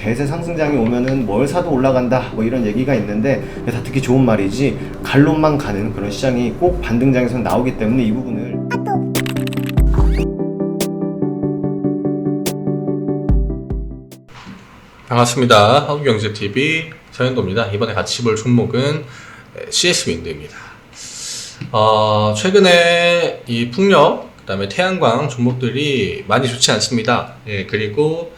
대세 상승장이 오면은 뭘 사도 올라간다 뭐 이런 얘기가 있는데 다 듣기 좋은 말이지 갈론만 가는 그런 시장이 꼭 반등장에서 나오기 때문에 이 부분을 반갑습니다. 한국경제TV 서현도입니다. 이번에 같이 볼 종목은 CS윈드입니다. 최근에 이 풍력, 그 다음에 태양광 종목들이 많이 좋지 않습니다. 그리고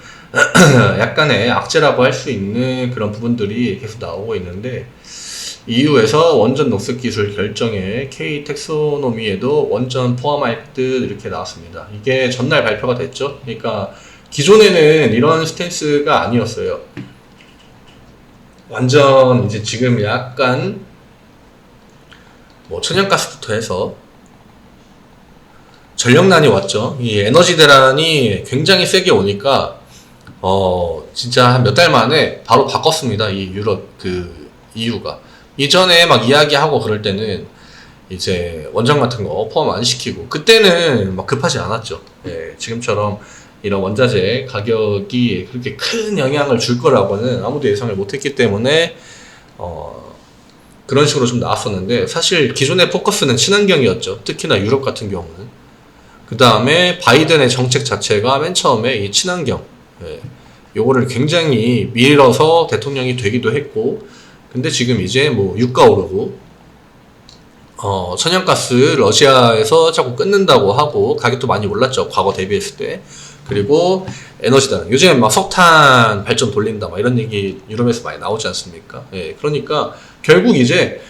약간의 악재라고 할 수 있는 그런 부분들이 계속 나오고 있는데, EU에서 원전 녹색 기술 결정에 K 텍소노미에도 원전 포함할 듯 이렇게 나왔습니다. 이게 전날 발표가 됐죠. 그러니까 기존에는 이런 스탠스가 아니었어요. 완전 이제 지금 약간 뭐 천연가스부터 해서 전력난이 왔죠. 이 에너지 대란이 굉장히 세게 오니까 진짜 한 몇 달 만에 바로 바꿨습니다. 이 유럽 EU가 이전에 막 이야기하고 그럴 때는 이제 원전 같은 거 포함 안 시키고 그때는 막 급하지 않았죠. 지금처럼 이런 원자재 가격이 그렇게 큰 영향을 줄 거라고는 아무도 예상을 못했기 때문에 그런 식으로 좀 나왔었는데, 사실 기존의 포커스는 친환경이었죠. 특히나 유럽 같은 경우는. 그 다음에 바이든의 정책 자체가 맨 처음에 이 친환경 요거를 굉장히 밀어서 대통령이 되기도 했고, 근데 지금 이제 뭐 유가 오르고 천연가스 러시아에서 자꾸 끊는다고 하고 가격도 많이 올랐죠. 과거 대비했을 때. 그리고 에너지단 요즘에 막 석탄 발전 돌린다 막 이런 얘기 유럽에서 많이 나오지 않습니까? 그러니까 결국 이제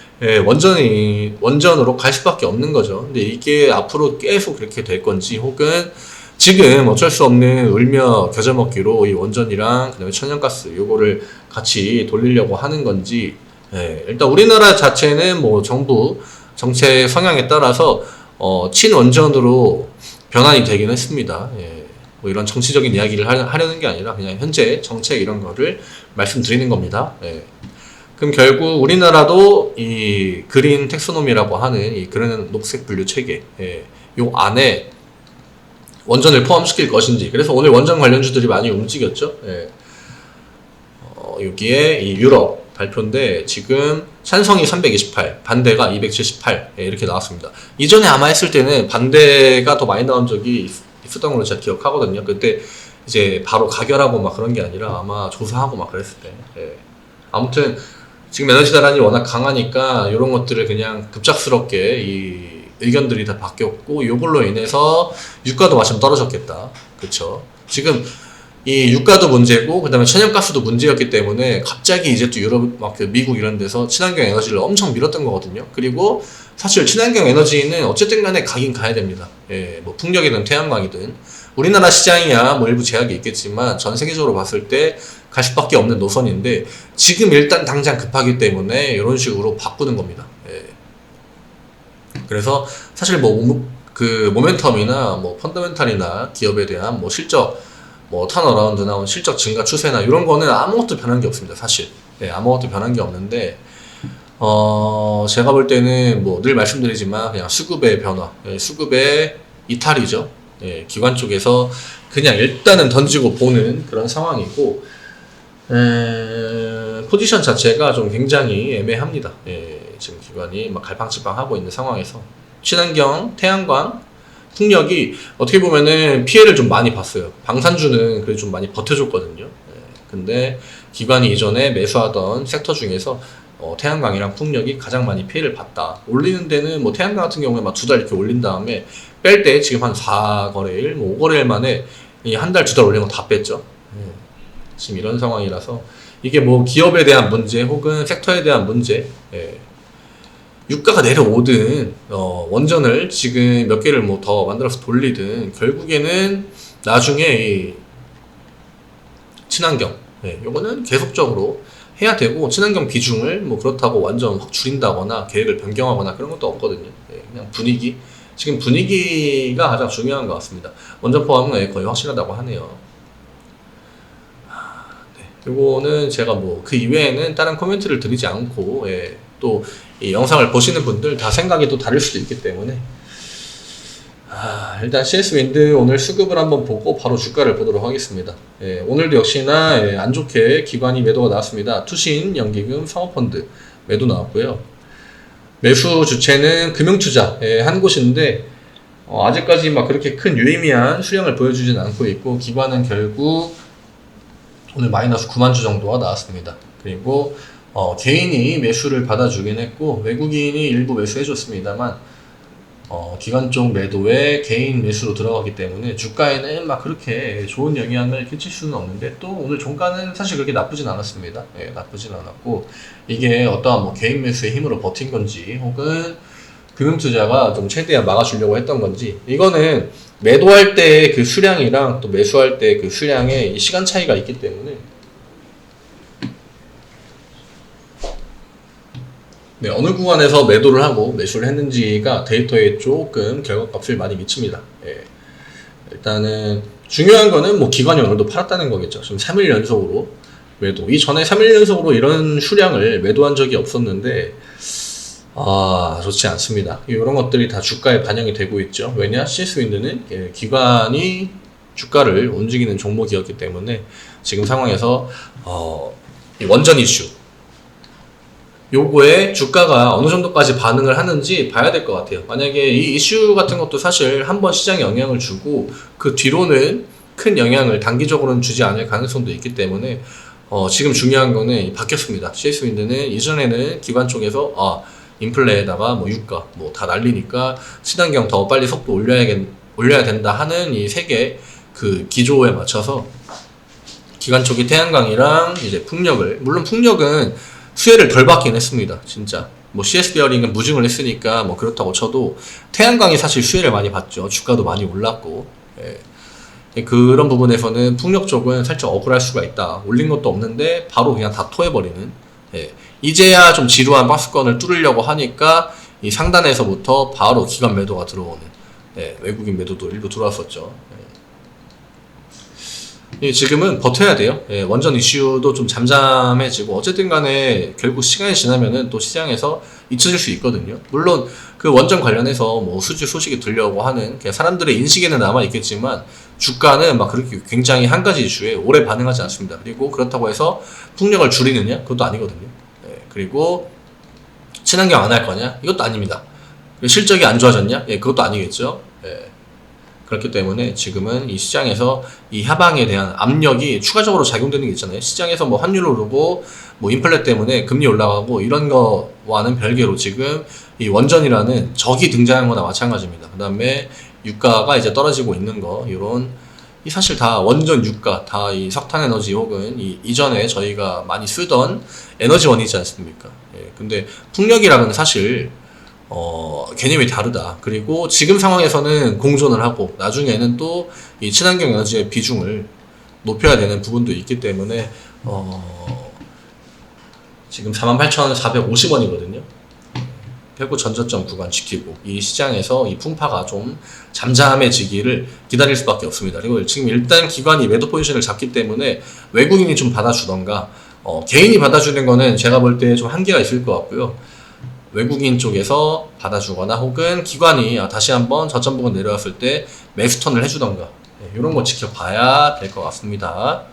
원전으로 갈 수밖에 없는 거죠. 근데 이게 앞으로 계속 그렇게 될 건지, 혹은 지금 어쩔 수 없는 울며 겨자 먹기로 이 원전이랑 그다음에 천연가스 요거를 같이 돌리려고 하는 건지. 일단 우리나라 자체는 뭐 정부 정책 성향에 따라서 친원전으로 변환이 되긴 했습니다. 뭐 이런 정치적인 이야기를 하려는 게 아니라 그냥 현재 정책 이런 거를 말씀드리는 겁니다. 그럼 결국 우리나라도 이 그린 텍소노미라고 하는 이 그린 녹색 분류 체계 요 안에 원전을 포함시킬 것인지. 그래서 오늘 원전 관련주들이 많이 움직였죠. 여기에 이 유럽 발표인데 지금 찬성이 328, 반대가 278 이렇게 나왔습니다. 이전에 아마 했을 때는 반대가 더 많이 나온 적이 있었던 걸로 제가 기억하거든요. 그때 이제 바로 가결하고 막 그런 게 아니라 아마 조사하고 막 그랬을 때. 아무튼 지금 에너지 대란이 워낙 강하니까 이런 것들을 그냥 급작스럽게 이 의견들이 다 바뀌었고, 이걸로 인해서 유가도 마침 떨어졌겠다. 그쵸? 지금 이 유가도 문제고 그 다음에 천연가스도 문제였기 때문에 갑자기 이제 또 유럽, 막 미국 이런 데서 친환경 에너지를 엄청 밀었던 거거든요. 그리고 사실 친환경 에너지는 어쨌든 간에 가긴 가야 됩니다. 뭐 풍력이든 태양광이든 우리나라 시장이야 뭐 일부 제약이 있겠지만 전 세계적으로 봤을 때 갈 수밖에 없는 노선인데, 지금 일단 당장 급하기 때문에 이런 식으로 바꾸는 겁니다. 그래서 사실 뭐 그 모멘텀이나 뭐 펀더멘탈이나 기업에 대한 뭐 실적, 뭐 턴어라운드나 실적 증가 추세나 이런 거는 아무것도 변한 게 없습니다. 사실 아무것도 변한 게 없는데, 제가 볼 때는 뭐 늘 말씀드리지만 그냥 수급의 변화, 수급의 이탈이죠. 기관 쪽에서 그냥 일단은 던지고 보는 그런 상황이고, 포지션 자체가 좀 굉장히 애매합니다. 지금 기관이 막 갈팡질팡하고 있는 상황에서 친환경, 태양광, 풍력이 어떻게 보면은 피해를 좀 많이 봤어요. 방산주는 그래도 좀 많이 버텨줬거든요. 근데 기관이 이전에 매수하던 섹터 중에서 태양광이랑 풍력이 가장 많이 피해를 봤다. 올리는 데는 뭐 태양광 같은 경우에 막 2달 이렇게 올린 다음에 뺄 때 지금 한 4거래일, 뭐 5거래일 만에 이 한 달, 2달 올린 거 다 뺐죠. 지금 이런 상황이라서 이게 뭐 기업에 대한 문제 혹은 섹터에 대한 문제, 유가가 내려오든 원전을 지금 몇 개를 뭐 더 만들어서 돌리든 결국에는 나중에 이 친환경 요거는 계속적으로 해야 되고, 친환경 비중을 뭐 그렇다고 완전 확 줄인다거나 계획을 변경하거나 그런 것도 없거든요. 그냥 분위기, 지금 분위기가 가장 중요한 것 같습니다. 원전 포함은 거의 확실하다고 하네요. 요거는 제가 뭐 그 이외에는 다른 코멘트를 드리지 않고, 또 이 영상을 보시는 분들 다 생각이 또 다를 수도 있기 때문에 자, 일단 CS 윈드 오늘 수급을 한번 보고 바로 주가를 보도록 하겠습니다. 예, 오늘도 역시나 안 좋게 기관이 매도가 나왔습니다. 투신, 연기금, 사모펀드 매도 나왔고요. 매수 주체는 금융투자 한 곳인데 아직까지 막 그렇게 큰 유의미한 수량을 보여주진 않고 있고, 기관은 결국 오늘 마이너스 9만 주 정도가 나왔습니다. 그리고 개인이 매수를 받아주긴 했고 외국인이 일부 매수해줬습니다만 기관 쪽 매도에 개인 매수로 들어가기 때문에 주가에는 막 그렇게 좋은 영향을 끼칠 수는 없는데, 또 오늘 종가는 사실 그렇게 나쁘진 않았습니다. 예, 나쁘진 않았고, 이게 어떠한 뭐 개인 매수의 힘으로 버틴 건지 혹은 금융투자가 좀 최대한 막아주려고 했던 건지, 이거는 매도할 때 그 수량이랑 또 매수할 때 그 수량의 이 시간 차이가 있기 때문에, 네, 어느 구간에서 매도를 하고 매수를 했는지가 데이터에 조금 결과값을 많이 미칩니다. 예. 일단은 중요한 거는 뭐 기관이 오늘도 팔았다는 거겠죠. 지금 3일 연속으로 매도. 이전에 3일 연속으로 이런 수량을 매도한 적이 없었는데 좋지 않습니다. 이런 것들이 다 주가에 반영이 되고 있죠. 왜냐? CS윈드는 기관이 주가를 움직이는 종목이었기 때문에 지금 상황에서 이 원전 이슈 요거에 주가가 어느 정도까지 반응을 하는지 봐야 될 것 같아요. 만약에 이 이슈 같은 것도 사실 한번 시장에 영향을 주고 그 뒤로는 큰 영향을 단기적으로는 주지 않을 가능성도 있기 때문에 지금 중요한 거는 바뀌었습니다. CS윈드는 이전에는 기관 쪽에서 인플레에다가 뭐 유가 뭐 다 날리니까 친환경 더 빨리 속도 올려야 된다 하는 이 세 개 그 기조에 맞춰서 기관 쪽이 태양광이랑 이제 풍력을, 물론 풍력은 수혜를 덜 받긴 했습니다. 진짜 뭐 CS 베어링은 무증을 했으니까 뭐 그렇다고 쳐도 태양광이 사실 수혜를 많이 받죠. 주가도 많이 올랐고, 그런 부분에서는 풍력 쪽은 살짝 억울할 수가 있다. 올린 것도 없는데 바로 그냥 다 토해버리는, 이제야 좀 지루한 박스권을 뚫으려고 하니까 이 상단에서부터 바로 기관 매도가 들어오는, 외국인 매도도 일부 들어왔었죠. 지금은 버텨야 돼요. 원전 이슈도 좀 잠잠해지고, 어쨌든 간에 결국 시간이 지나면은 또 시장에서 잊혀질 수 있거든요. 물론 그 원전 관련해서 뭐 수주 소식이 들려고 하는 그냥 사람들의 인식에는 남아 있겠지만, 주가는 막 그렇게 굉장히 한 가지 이슈에 오래 반응하지 않습니다. 그리고 그렇다고 해서 풍력을 줄이느냐? 그것도 아니거든요. 그리고 친환경 안 할 거냐? 이것도 아닙니다. 실적이 안 좋아졌냐? 그것도 아니겠죠. 그렇기 때문에 지금은 이 시장에서 이 하방에 대한 압력이 추가적으로 작용되는 게 있잖아요. 시장에서 뭐 환율 오르고 뭐 인플레 때문에 금리 올라가고 이런 거와는 별개로 지금 이 원전이라는 적이 등장한 거나 마찬가지입니다. 그 다음에 유가가 이제 떨어지고 있는 거, 이런 이 사실 다 원전 유가, 다 이 석탄 에너지 혹은 이전에 저희가 많이 쓰던 에너지원이지 않습니까? 근데 풍력이랑은 사실 개념이 다르다. 그리고 지금 상황에서는 공존을 하고 나중에는 또 이 친환경 에너지의 비중을 높여야 되는 부분도 있기 때문에 지금 48,450원이거든요. 결국 전저점 구간 지키고 이 시장에서 이 풍파가 좀 잠잠해지기를 기다릴 수밖에 없습니다. 그리고 지금 일단 기관이 매도 포지션을 잡기 때문에 외국인이 좀 받아주던가 개인이 받아주는 거는 제가 볼 때 좀 한계가 있을 것 같고요. 외국인 쪽에서 받아주거나 혹은 기관이 다시 한번 저점 부근 내려왔을 때 매수턴을 해주던가, 이런 거 지켜봐야 될 것 같습니다.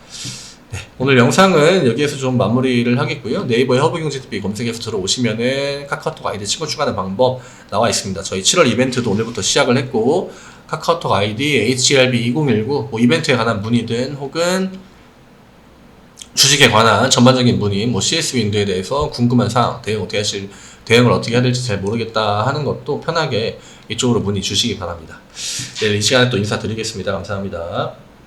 오늘 영상은 여기에서 좀 마무리를 하겠고요. 네이버에 허브경제TV 검색해서 들어오시면은 카카오톡 아이디 친구 추가하는 방법 나와 있습니다. 저희 7월 이벤트도 오늘부터 시작을 했고, 카카오톡 아이디 HRB2019 뭐 이벤트에 관한 문의든 혹은 주식에 관한 전반적인 문의, 뭐 CS윈드에 대해서 궁금한 사항, 대응을 어떻게 해야 될지 잘 모르겠다 하는 것도 편하게 이쪽으로 문의 주시기 바랍니다. 이 시간에 또 인사드리겠습니다. 감사합니다.